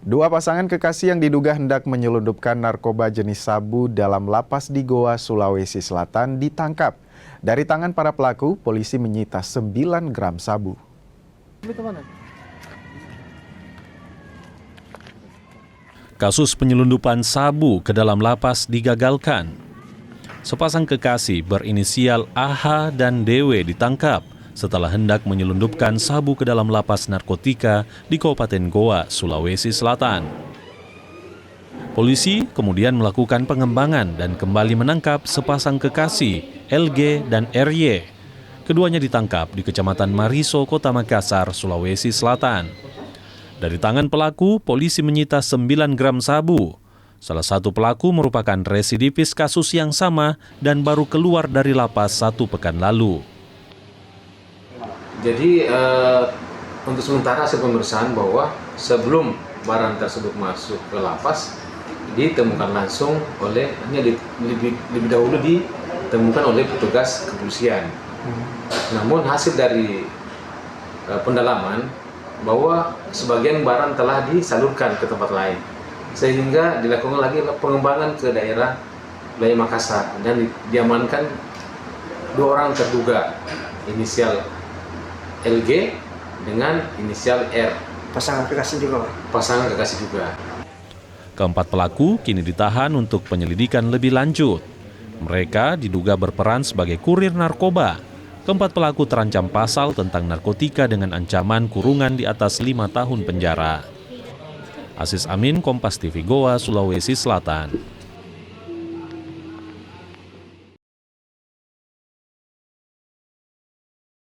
Dua pasangan kekasih yang diduga hendak menyelundupkan narkoba jenis sabu dalam lapas di Goa, Sulawesi Selatan ditangkap. Dari tangan para pelaku, polisi menyita 9 gram sabu. Kasus penyelundupan sabu ke dalam lapas digagalkan. Sepasang kekasih berinisial AH dan DW ditangkap setelah hendak menyelundupkan sabu ke dalam lapas narkotika di Kabupaten Goa, Sulawesi Selatan. Polisi kemudian melakukan pengembangan dan kembali menangkap sepasang kekasih, LG dan RY. Keduanya ditangkap di Kecamatan Mariso, Kota Makassar, Sulawesi Selatan. Dari tangan pelaku, polisi menyita 9 gram sabu. Salah satu pelaku merupakan residivis kasus yang sama dan baru keluar dari lapas 1 pekan lalu. Jadi untuk sementara hasil pemeriksaan bahwa sebelum barang tersebut masuk ke lapas ditemukan langsung oleh lebih dahulu ditemukan oleh petugas kepolisian. Namun hasil dari pendalaman bahwa sebagian barang telah disalurkan ke tempat lain, sehingga dilakukan lagi pengembangan ke daerah wilayah Makassar dan diamankan 2 orang terduga inisial LG dengan inisial R. Pasangan kekasih juga, Pak? Pasangan kekasih juga. Keempat pelaku kini ditahan untuk penyelidikan lebih lanjut. Mereka diduga berperan sebagai kurir narkoba. Keempat pelaku terancam pasal tentang narkotika dengan ancaman kurungan di atas 5 tahun penjara. Aziz Amin, Kompas TV Goa, Sulawesi Selatan.